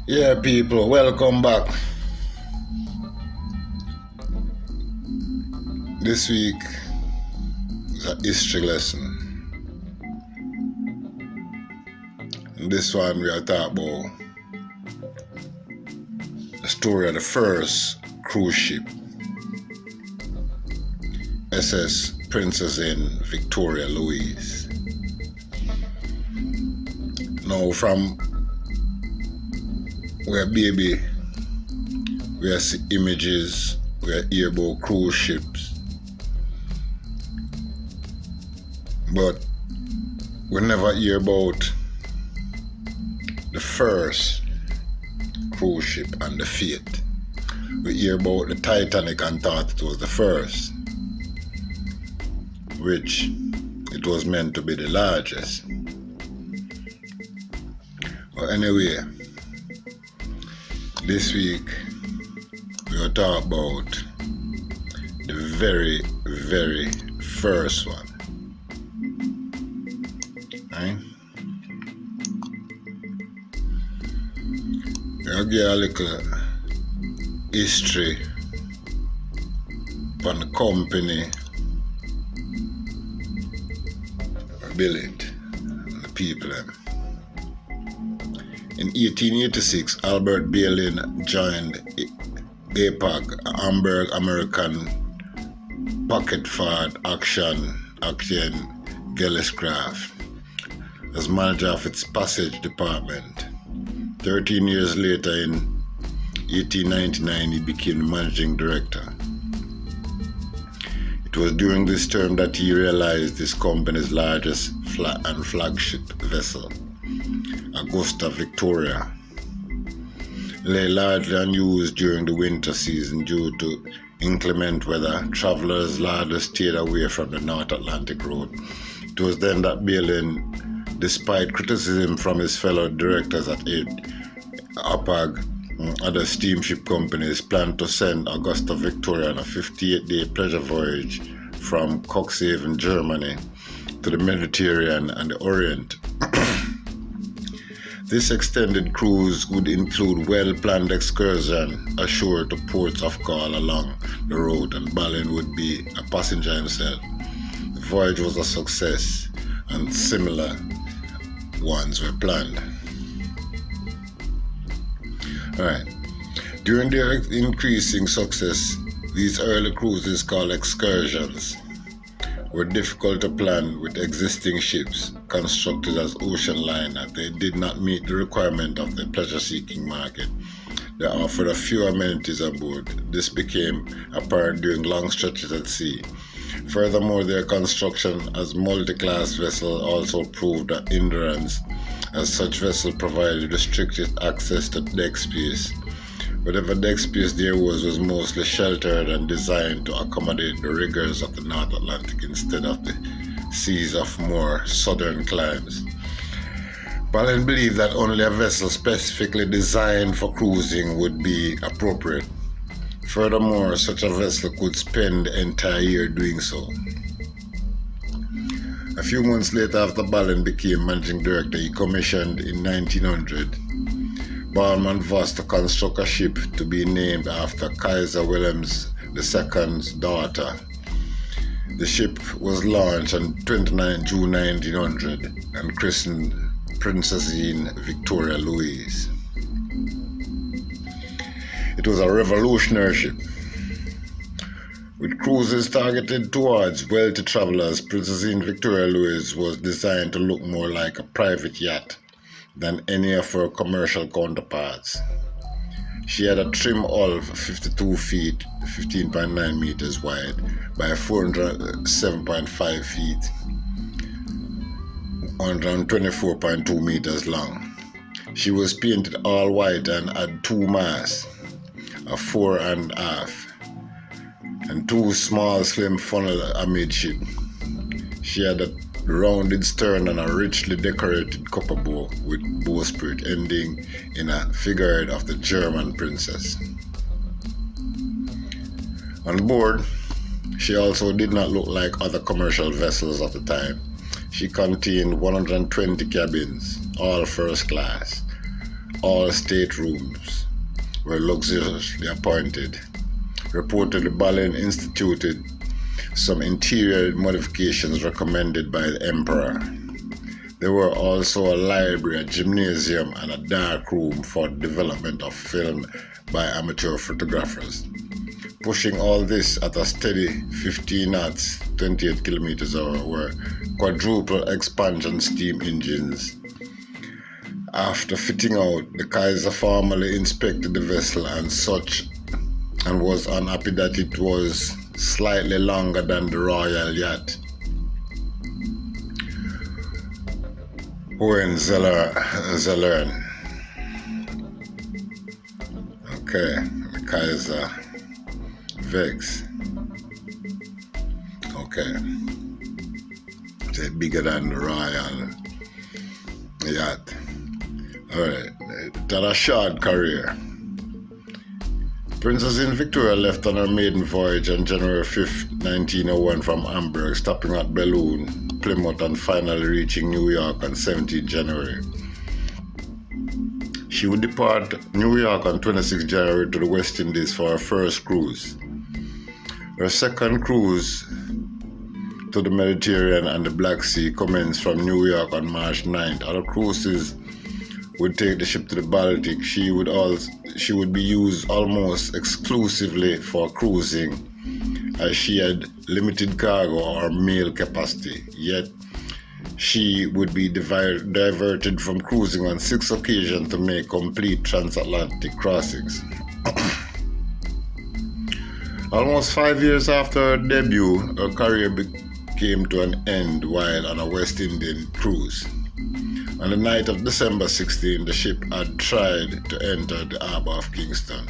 Yeah, people, welcome back. This week is a history lesson. In this one, we are talking about the story of the first cruise ship, SS Prinzessin Victoria Louise. Now, from where baby, we see images, we hear about cruise ships, but we never hear about the first cruise ship and the fate. We hear about the Titanic and thought it was the first, which it was meant to be the largest. But anyway, this week we will talk about the very, very first one. Right? We'll give a little history on the company who built it and the people. In 1886, Albert Bailyn joined APAC, Hamburg American Packet-Ford Action Gesellschaft, as manager of its passage department. 13 years later, in 1899, he became the managing director. It was during this term that he realized this company's largest and flagship vessel, Augusta Victoria, lay largely unused during the winter season due to inclement weather. Travelers largely stayed away from the North Atlantic road. It was then that Bailyn, despite criticism from his fellow directors at APAG and other steamship companies, planned to send Augusta Victoria on a 58-day pleasure voyage from Cuxhaven, Germany, to the Mediterranean and the Orient. This extended cruise would include well-planned excursion ashore to ports of call along the route, and Bailyn would be a passenger himself. The voyage was a success, and similar ones were planned. Alright. During their increasing success, these early cruises, called excursions, were difficult to plan with existing ships constructed as ocean liner. They did not meet the requirement of the pleasure-seeking market. They offered a few amenities on board. This became apparent during long stretches at sea. Furthermore, their construction as multi-class vessel also proved a hindrance, as such vessels provided restricted access to deck space. Whatever deck space there was mostly sheltered and designed to accommodate the rigors of the North Atlantic instead of the seas of more southern climes. Bailyn believed that only a vessel specifically designed for cruising would be appropriate. Furthermore, such a vessel could spend the entire year doing so. A few months later, after Bailyn became managing director, he commissioned in 1900 Baumann Voss to construct a ship to be named after Kaiser Wilhelm II's daughter. The ship was launched on 29 June 1900 and christened Prinzessin Victoria Louise. It was a revolutionary ship. With cruises targeted towards wealthy travelers, Prinzessin Victoria Louise was designed to look more like a private yacht than any of her commercial counterparts. She had a trim hull of 52 feet, 15.9 meters wide by 407.5 feet, 124.2 meters long. She was painted all white and had two masts, a fore and aft, and two small slim funnel amidship. She had a rounded stern and a richly decorated copper bow with bowsprit ending in a figurehead of the German princess. On board, she also did not look like other commercial vessels of the time. She contained 120 cabins, all first class. all staterooms were luxuriously appointed. Reportedly, Boleyn instituted some interior modifications recommended by the Emperor. There were also a library, a gymnasium, and a dark room for the development of film by amateur photographers. Pushing all this at a steady 15 knots, 28 kilometers per hour, were quadruple expansion steam engines. After fitting out, the Kaiser formally inspected the vessel and was unhappy that it was slightly longer than the royal yacht. Hohenzollern. Okay, the Kaiser Vex. Okay. It's bigger than the royal yacht. Alright, it had a short career. Prinzessin Victoria left on her maiden voyage on January 5, 1901 from Hamburg, stopping at Boulogne, Plymouth, and finally reaching New York on 17 January. She would depart New York on 26 January to the West Indies for her first cruise. Her second cruise to the Mediterranean and the Black Sea commenced from New York on March 9th. Other cruises would take the ship to the Baltic. She would be used almost exclusively for cruising, as she had limited cargo or mail capacity. Yet she would be diverted from cruising on 6 occasions to make complete transatlantic crossings. Almost 5 years after her debut, her career came to an end while on a West Indian cruise. On the night of December 16, the ship had tried to enter the harbor of Kingston,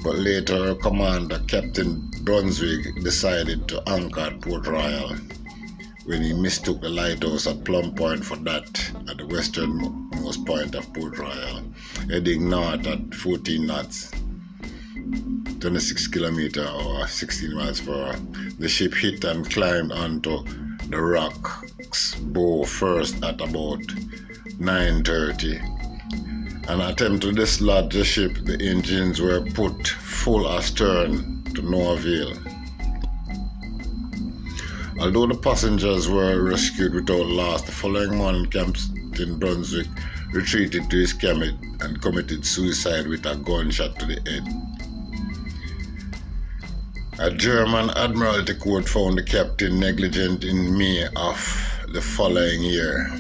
but later her commander, Captain Brunswick, decided to anchor at Port Royal when he mistook the lighthouse at Plum Point for that at the westernmost point of Port Royal. Heading north at 14 knots, 26 kilometers per hour, 16 miles per hour, the ship hit and climbed onto the rock's bow first at about 9:30. An attempt to dislodge the ship, the engines were put full astern to no avail. Although the passengers were rescued without loss, the following morning Captain Brunswick retreated to his cabin and committed suicide with a gunshot to the head. A German Admiralty court found the captain negligent in May of the following year,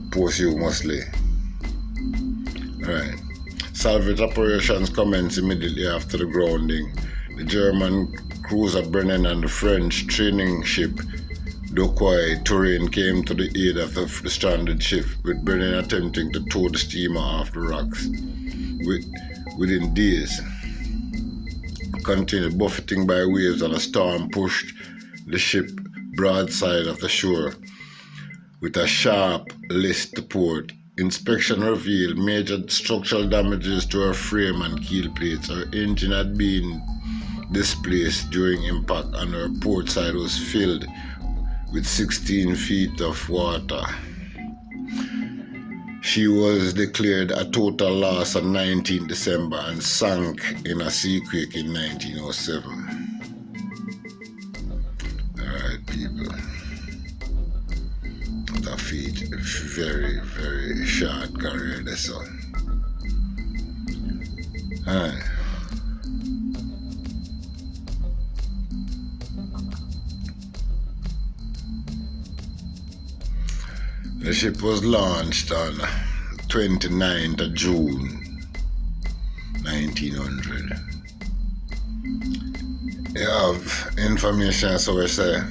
posthumously. Right. Salvage operations commenced immediately after the grounding. The German cruiser Brennan and the French training ship Douai Turin came to the aid of the stranded ship, with Brennan attempting to tow the steamer off the rocks. Within days, continued buffeting by waves and a storm pushed the ship broadside of the shore with a sharp list to port. Inspection revealed major structural damages to her frame and keel plates. Her engine had been displaced during impact and her port side was filled with 16 feet of water. She was declared a total loss on 19 December and sank in a seaquake in 1907. Alright, people. That feat, very, very short career, this one. Alright. The ship was launched on 29th of June 1900. You have information, so we say.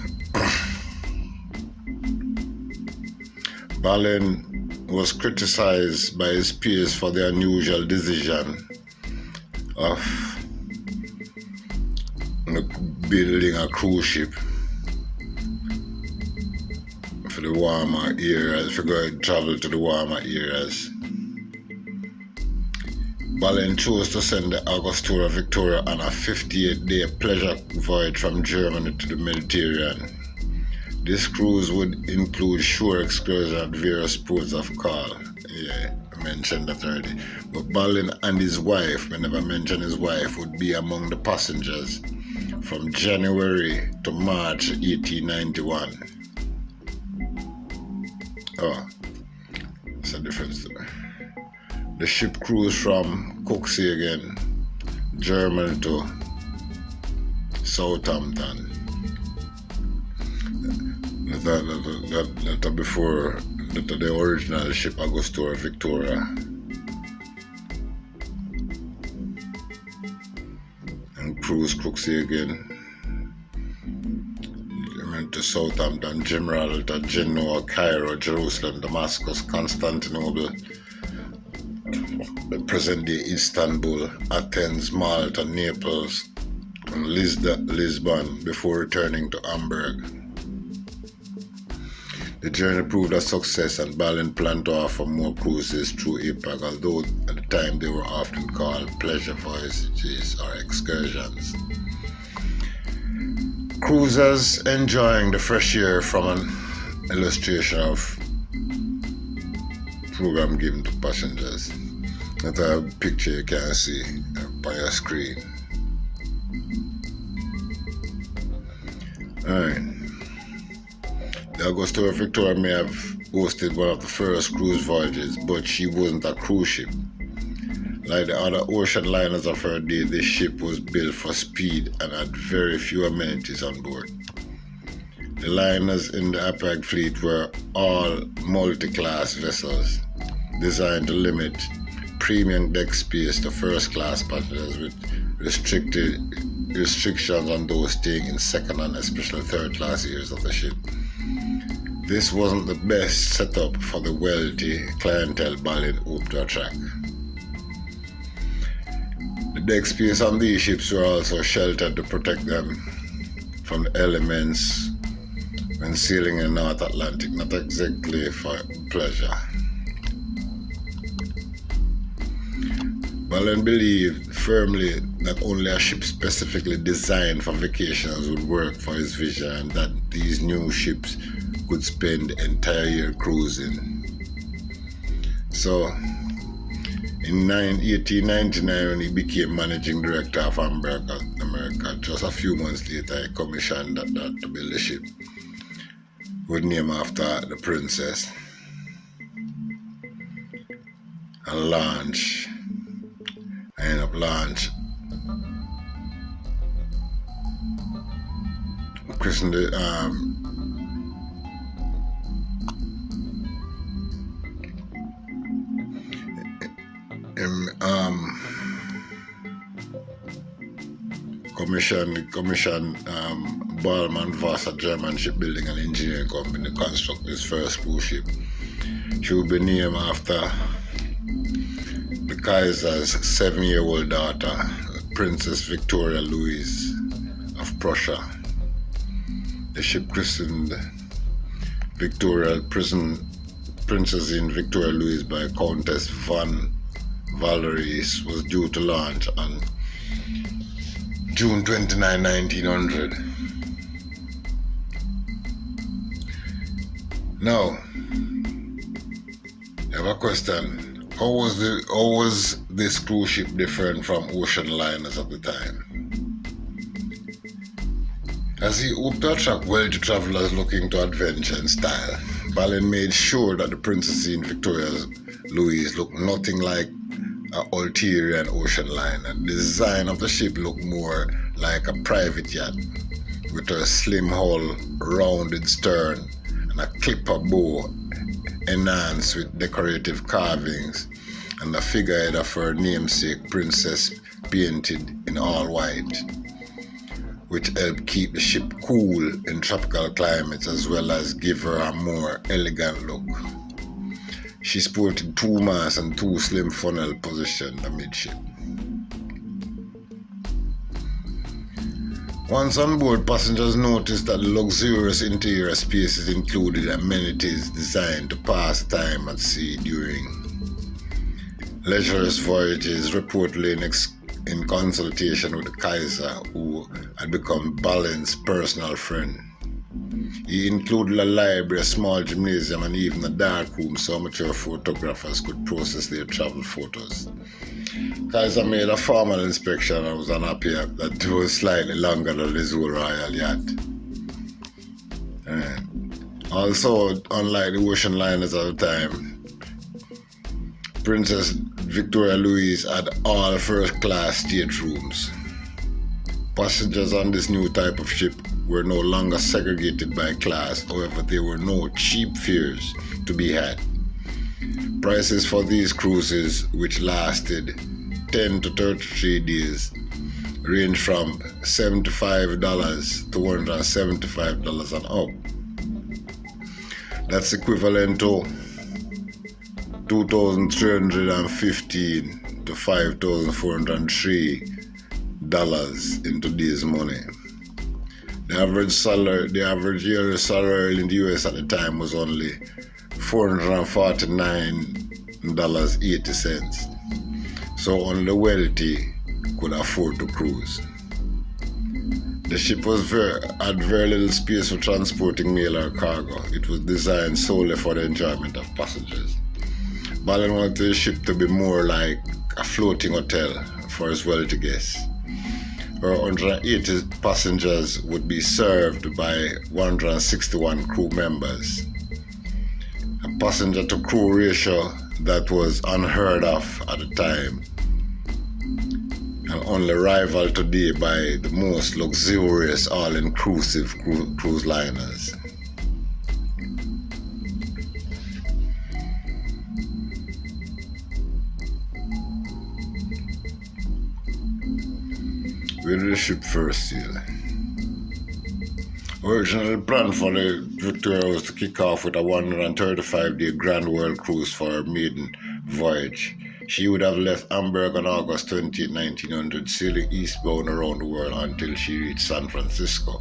Boleyn was criticized by his peers for the unusual decision of building a cruise ship for the warmer areas, if you go and travel to the warmer areas. Boleyn chose to send the Angostura Victoria on a 58-day pleasure voyage from Germany to the Mediterranean. This cruise would include shore excursions at various ports of call, Yeah, I mentioned that already. But Balin and his wife, we never mentioned his wife, would be among the passengers from January to March 1891. Oh, it's a difference. The ship cruised from Cuxhaven, Germany to Southampton. That before the original ship Augusta Victoria. And cruised Cuxhaven. Went to Southampton, Gibraltar, Genoa, Cairo, Jerusalem, Damascus, Constantinople, the present-day Istanbul, Athens, Malta, Naples, and Lisbon before returning to Hamburg. The journey proved a success, and Balin planned to offer more cruises through APAC, although at the time they were often called pleasure voyages or excursions. Cruisers enjoying the fresh air from an illustration of program given to passengers. That's a picture you can see on your screen. Alright. The Augusta Victoria may have hosted one of the first cruise voyages, but she wasn't a cruise ship. Like the other ocean liners of her day, this ship was built for speed and had very few amenities on board. The liners in the APAC fleet were all multi-class vessels designed to limit premium deck space to first-class passengers with restrictions on those staying in second and especially third-class areas of the ship. This wasn't the best setup for the wealthy clientele Balin hoped to attract. The deck space on these ships were also sheltered to protect them from the elements when sailing in the North Atlantic, not exactly for pleasure. Balin believed firmly that only a ship specifically designed for vacations would work for his vision, and that these new ships could spend the entire year cruising. So, in 1899, when he became managing director of Hamburg America, just a few months later, he commissioned that to build a ship with name after the princess and launch. I ended up launch. Christened it commissioned Ballman Voss, a German shipbuilding and engineering company, to construct his first cruise ship. She would be named after the Kaiser's 7-year-old daughter, Princess Victoria Louise of Prussia. The ship christened Prinzessin Victoria Louise by Countess von Valois was due to launch on June 29, 1900. Now, I have a question. How was this cruise ship different from ocean liners at the time? As he hoped to attract wealthy travelers looking to adventure and style, Balin made sure that the Prinzessin Victoria Louise looked nothing like an ulterior ocean liner. The design of the ship looked more like a private yacht, with a slim hull, rounded stern, and a clipper bow enhanced with decorative carvings, and the figurehead of her namesake princess painted in all white, which helped keep the ship cool in tropical climates as well as give her a more elegant look. She sported 2 masts and 2 slim funnel positioned amidship. Once on board, passengers noticed that the luxurious interior spaces included amenities designed to pass time at sea during leisure voyages, reportedly in consultation with the Kaiser, who had become Balin's personal friend. He included a library, a small gymnasium, and even a dark room so amateur photographers could process their travel photos. Kaiser made a formal inspection and was unhappy that it was slightly longer than his whole royal yacht. Also, unlike the ocean liners at the time, Princess Victoria Louise had all first-class staterooms. Passengers on this new type of ship were no longer segregated by class, however there were no cheap fares to be had. Prices for these cruises, which lasted 10 to 33 days, range from $75 to $175 and up. That's equivalent to $2,315 to $5,403 in today's money. The average yearly salary in the US at the time was only $449.80. So only the wealthy could afford to cruise. The ship had very little space for transporting mail or cargo. It was designed solely for the enjoyment of passengers. Ballin wanted the ship to be more like a floating hotel for his wealthy guests. Her 180 passengers would be served by 161 crew members. A passenger-to-crew ratio that was unheard of at the time, and only rivaled today by the most luxurious all-inclusive cruise liners. Where did the ship first sail? Originally planned for the Victoria was to kick off with a 135-day Grand World Cruise for her maiden voyage. She would have left Hamburg on August 20, 1900, sailing eastbound around the world until she reached San Francisco.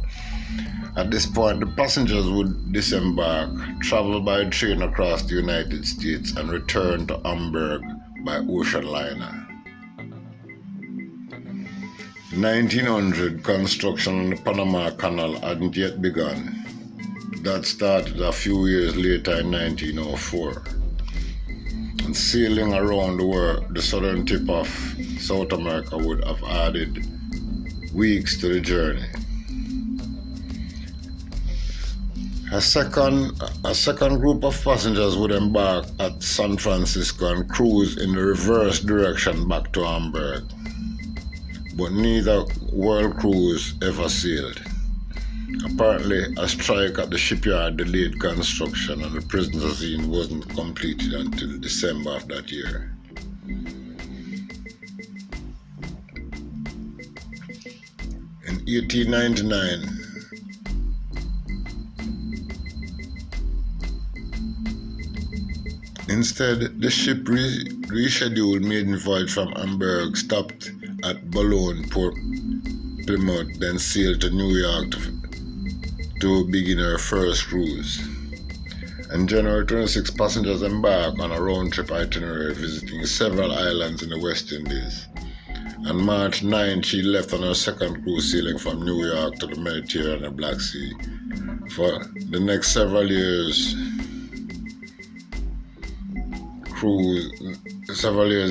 At this point, the passengers would disembark, travel by train across the United States, and return to Hamburg by ocean liner. 1900, construction on the Panama Canal hadn't yet begun. That started a few years later in 1904. And sailing around the world, the southern tip of South America would have added weeks to the journey. A second group of passengers would embark at San Francisco and cruise in the reverse direction back to Hamburg. But neither world cruise ever sailed. Apparently, a strike at the shipyard delayed construction and the Prinzessin wasn't completed until December of that year. In 1899, instead, the ship rescheduled maiden voyage from Hamburg, stopped at Boulogne, Port Plymouth, then sailed to New York to begin her first cruise. On January 26, passengers embarked on a round-trip itinerary visiting several islands in the West Indies. On March 9, she left on her second cruise sailing from New York to the Mediterranean and Black Sea. For the next several years,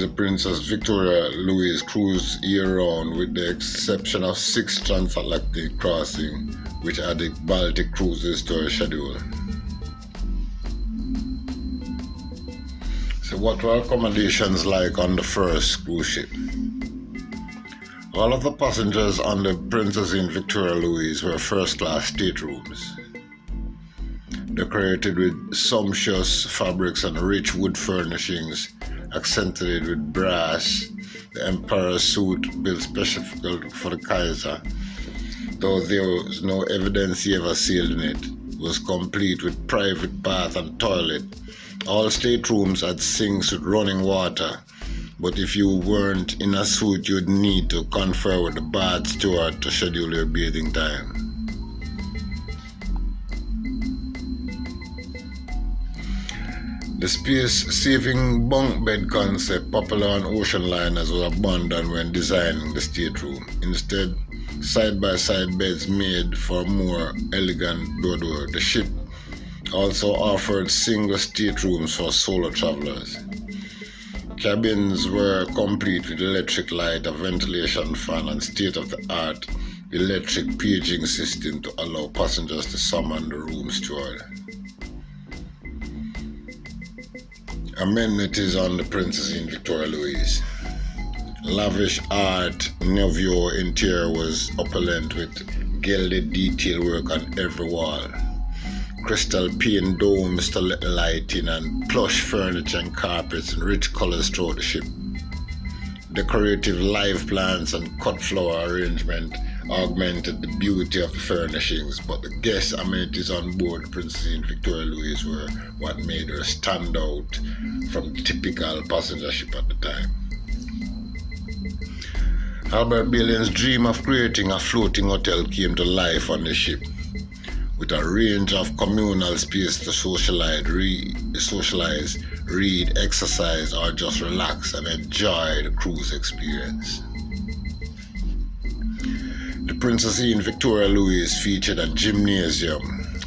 the Princess Victoria Louise cruised year-round with the exception of 6 transatlantic crossings, which added Baltic cruises to her schedule. So what were accommodations like on the first cruise ship? All of the passengers on the Prinzessin Victoria Louise were first-class staterooms, decorated with sumptuous fabrics and rich wood furnishings, accentuated with brass. The emperor's suite, built specifically for the Kaiser, though there was no evidence he ever sailed in it, was complete with private bath and toilet. All staterooms had sinks with running water, but if you weren't in a suite, you'd need to confer with the bath steward to schedule your bathing time. The space-saving bunk bed concept popular on ocean liners was abandoned when designing the stateroom. Instead, side-by-side beds made for more elegant boudoir. The ship also offered single staterooms for solo travelers. Cabins were complete with electric light, a ventilation fan, and state-of-the-art electric paging system to allow passengers to summon the room steward. Amenities on the Prinzessin Victoria Louise. Lavish art nouveau interior was opulent with gilded detail work on every wall. Crystal pane domes to lighting and plush furniture and carpets in rich colors throughout the ship. Decorative live plants and cut flower arrangement augmented the beauty of the furnishings, but the guest amenities on board Prinzessin Victoria Louise were what made her stand out from the typical passenger ship at the time. Albert Bailey's dream of creating a floating hotel came to life on the ship, with a range of communal space to socialize, read, exercise, or just relax and enjoy the cruise experience. The Prinzessin Victoria Louise featured a gymnasium,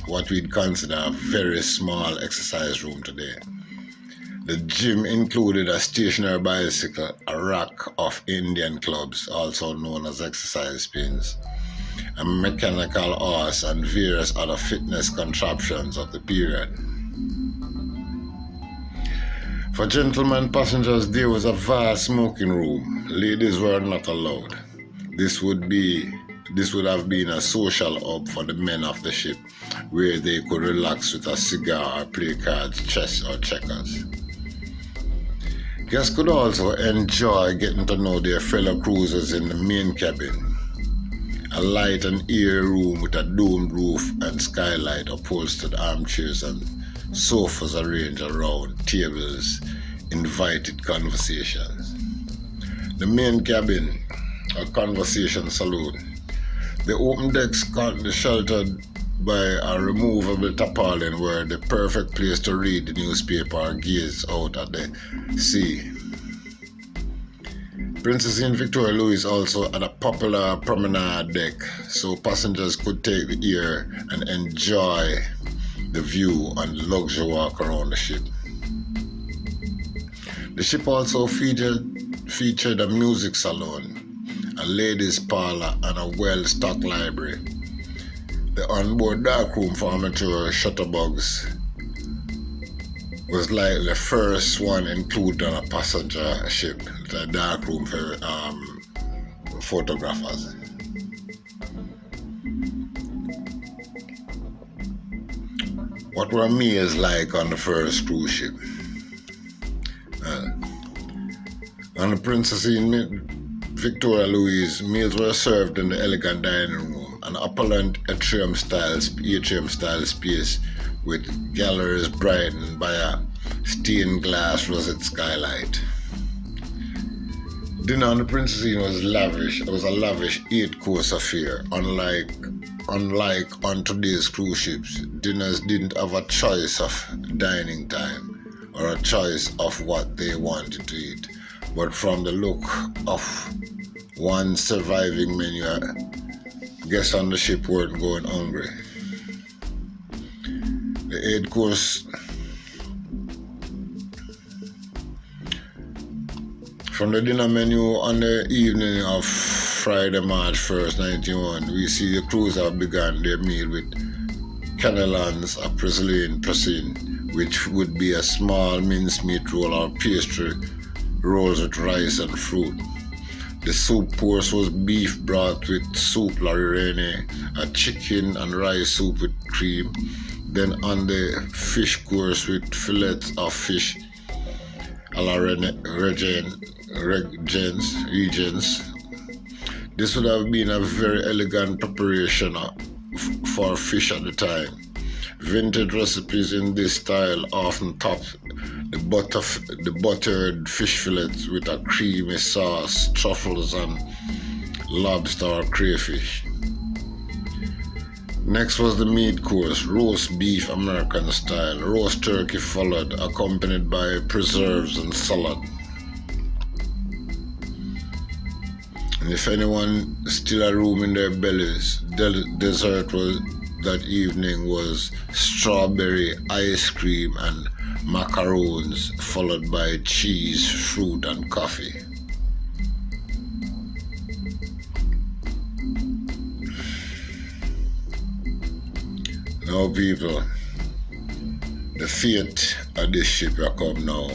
what we'd consider a very small exercise room today. The gym included a stationary bicycle, a rack of Indian clubs, also known as exercise pins, a mechanical horse, and various other fitness contraptions of the period. For gentlemen passengers, there was a vast smoking room. Ladies were not allowed. This would have been a social hub for the men of the ship, where they could relax with a cigar or play cards, chess, or checkers. Guests could also enjoy getting to know their fellow cruisers in the main cabin, a light and airy room with a domed roof and skylight, upholstered armchairs and sofas arranged around tables, invited conversations. The main cabin, a conversation saloon. The open decks sheltered by a removable tarpaulin were the perfect place to read the newspaper or gaze out at the sea. Prinzessin Victoria Louise also had a popular promenade deck, so passengers could take the air and enjoy the view and luxury walk around the ship. The ship also featured a music salon, a ladies' parlor, and a well-stocked library. The onboard darkroom for amateur shutterbugs was like the first one included on a passenger ship, the darkroom for photographers. What were meals like on the first cruise ship? On the Prinzessin Victoria Louise, meals were served in the elegant dining room, an opulent atrium style space with galleries brightened by a stained glass rosette skylight. Dinner on the Prinzessin was lavish. It was a lavish 8-course affair. Unlike on today's cruise ships, dinners didn't have a choice of dining time or a choice of what they wanted to eat. But from the look of one surviving menu, guests on the ship weren't going hungry. The 8-course from the dinner menu on the evening of Friday, March 1st, 1901, we see the crews have begun their meal with cannelons, a praline, which would be a small mincemeat roll or pastry rolls with rice and fruit. The soup course was beef broth with soup la reine, a chicken and rice soup with cream. Then on the fish course with fillets of fish a la Regents. This would have been a very elegant preparation for fish at the time. Vintage recipes in this style often top the buttered fish fillets with a creamy sauce, truffles, and lobster or crayfish. Next was the meat course, roast beef American style. Roast turkey followed, accompanied by preserves and salad. And if anyone still had room in their bellies, dessert was that evening was strawberry ice cream and macaroons, followed by cheese, fruit, and coffee. Now, people, the fate of this ship will come now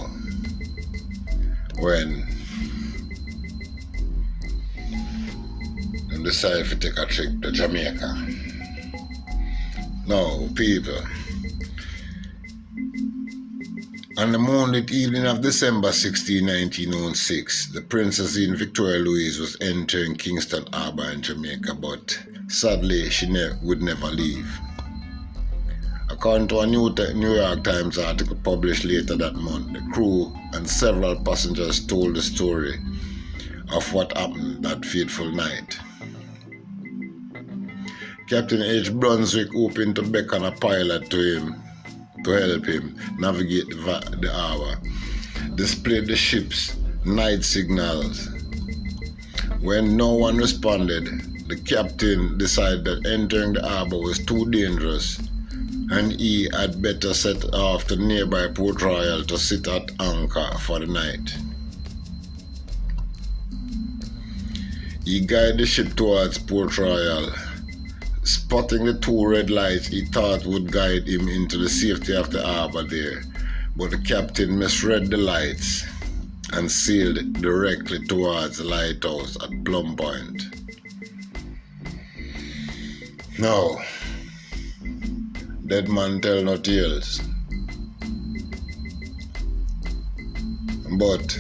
when they decide to take a trip to Jamaica. Now, people, on the moonlit evening of December 16, 1906, the Prinzessin Victoria Louise was entering Kingston Harbour in Jamaica, but sadly she would never leave. According to a New York Times article published later that month, the crew and several passengers told the story of what happened that fateful night. Captain H. Brunswick hoping to beckon a pilot to help him navigate the harbour, displayed the ship's night signals. When no one responded, the captain decided that entering the harbour was too dangerous and he had better set off to nearby Port Royal to sit at anchor for the night. He guided the ship towards Port Royal, spotting the two red lights he thought would guide him into the safety of the harbour there, but the captain misread the lights and sailed directly towards the lighthouse at Plum Point. Now, dead man tell no tales, but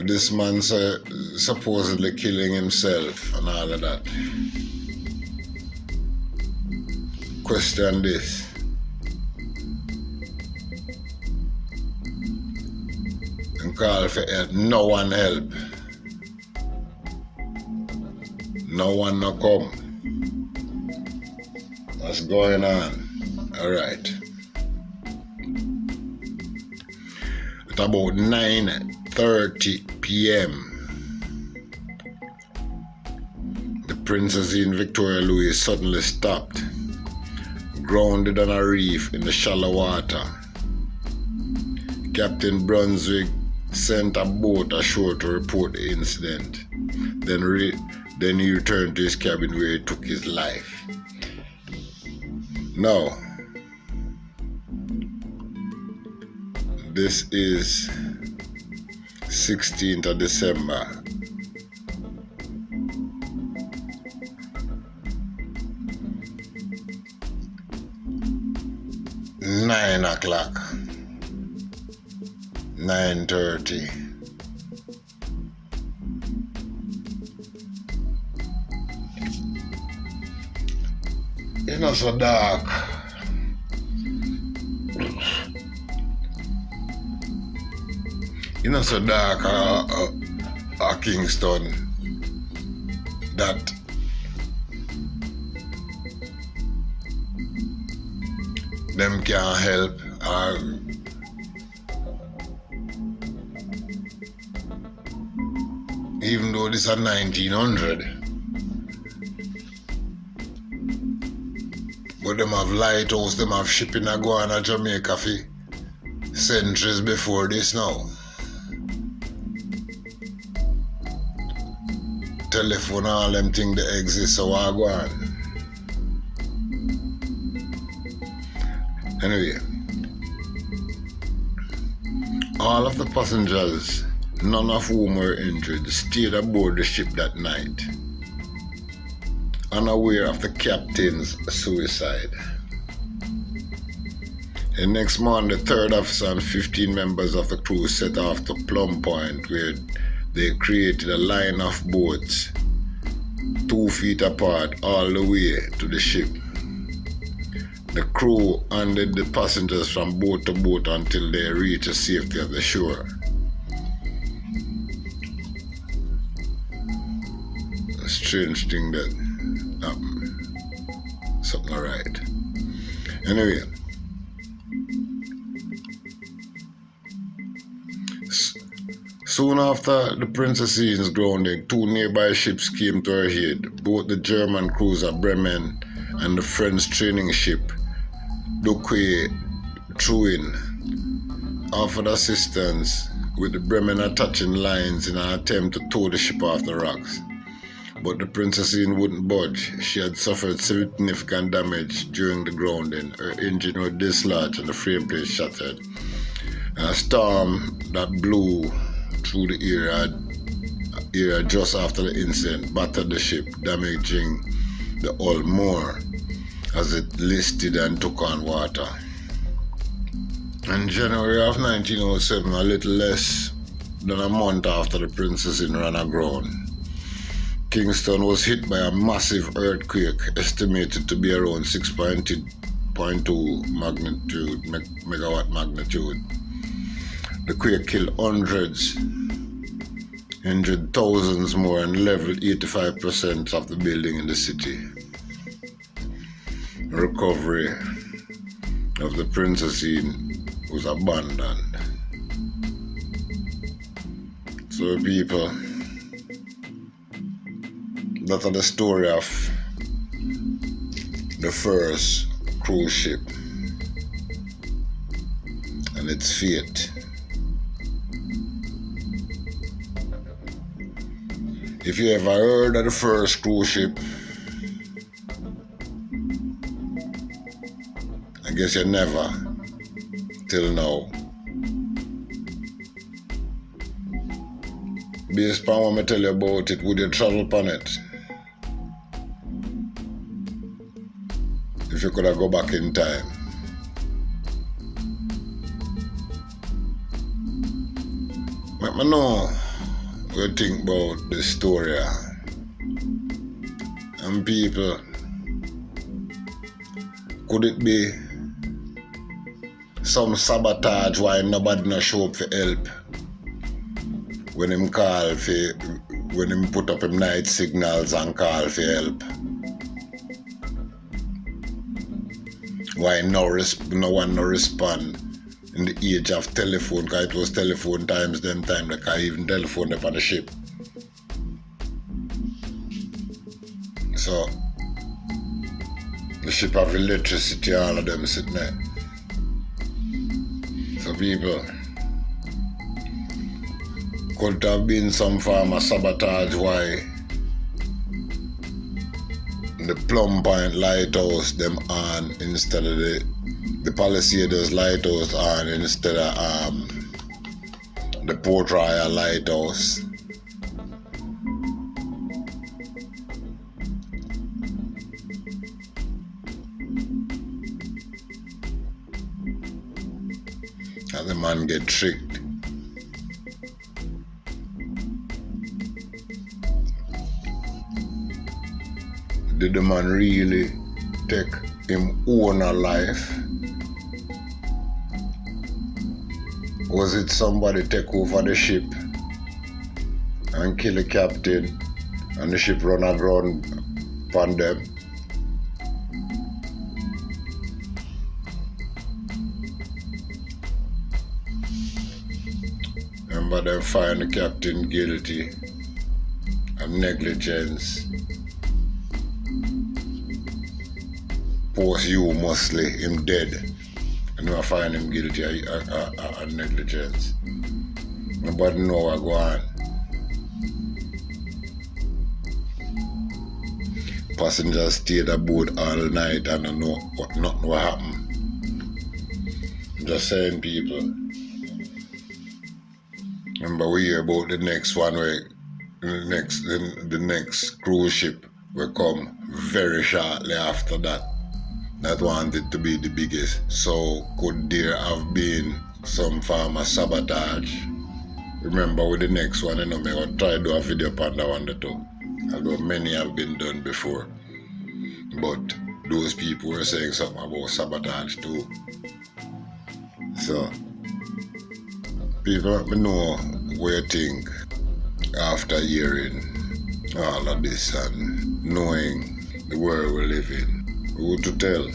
this man supposedly killing himself and all of that. Question this: and call for help. No one help. No one no come. What's going on? Alright. At about 9:30 p.m. the Prinzessin Victoria Louise suddenly stopped, grounded on a reef in the shallow water. Captain Brunswick sent a boat ashore to report the incident. Then he returned to his cabin where he took his life. Now, this is 16th of December. Nine o'clock. 9:30. It's not so dark. It's not so dark Kingston that them can't help. Even though this is 1900. But them have lighthouse, them have shipping a go on to Jamaica for centuries before this now. Telephone, all them things they exist, so I go on. Anyway, all of the passengers, none of whom were injured, stayed aboard the ship that night, unaware of the captain's suicide. The next morning, the third officer and 15 members of the crew set off to Plum Point, where they created a line of boats 2 feet apart all the way to the ship. The crew handed the passengers from boat to boat until they reached the safety of the shore. A strange thing that happened. Something alright. Anyway, Soon after the Princessin's grounding, two nearby ships came to her aid, both the German cruiser Bremen and the French training ship Duque Truin offered assistance, with the Bremen attaching lines in an attempt to tow the ship off the rocks. But the Prinzessin wouldn't budge. She had suffered significant damage during the grounding. Her engine was dislodged and the frame plate shattered. A storm that blew through the area just after the incident battered the ship, damaging the hull more as it listed and took on water. In January of 1907, a little less than a month after the Prinzessin ran aground, Kingston was hit by a massive earthquake estimated to be around 6.2 megawatt magnitude. The quake killed hundreds, injured thousands more, and leveled 85% of the building in the city. Recovery of the Prinzessin was abandoned. So people, that's the story of the first cruise ship and its fate. If you ever heard of the first cruise ship, I guess you never, till now. Based on what I tell you about it, would you travel upon it? If you could have go back in time. Let me know what you think about this story. And people, could it be some sabotage why nobody no show up for help when him call for, when him put up him night signals and call for help? Why no one no respond in the age of telephone, because it was telephone times them time, they can't even telephone up on the ship. So the ship have electricity, all of them sitting there. So people, could have been some form of sabotage why the Plum Point lighthouse them on instead of the Palisades lighthouse on instead of the Port Royal lighthouse. And the man get tricked. Did the man really take him own a life? Was it somebody take over the ship and kill the captain and the ship run aground upon them? Remember, them find the captain guilty of negligence. Posthumously, him dead. And I find him guilty of negligence. Nobody know what go on. Passengers stayed aboard all night and don't know nothing what happened. I'm just saying, people. Remember, we hear about the next one where the next cruise ship will come very shortly after that. That wanted to be the biggest. So could there have been some form of sabotage? Remember, with the next one, I'm going to try to do a video upon that one too. Although many have been done before. But those people were saying something about sabotage too. So people, let me know what you think after hearing all of this and knowing the world we live in. Who to tell?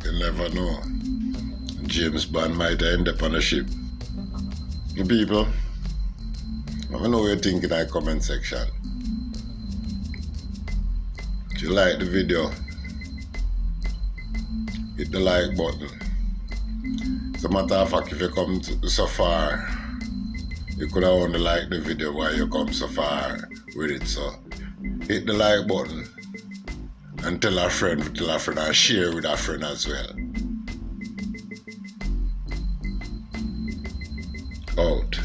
You never know. James Bond might end up on a ship. People, Let me know what you think in the comment section. If you like the video, hit the like button. As a matter of fact, if you come so far, you could have only like the video while you come so far with it. So hit the like button and tell a friend, and share with a friend as well. Out.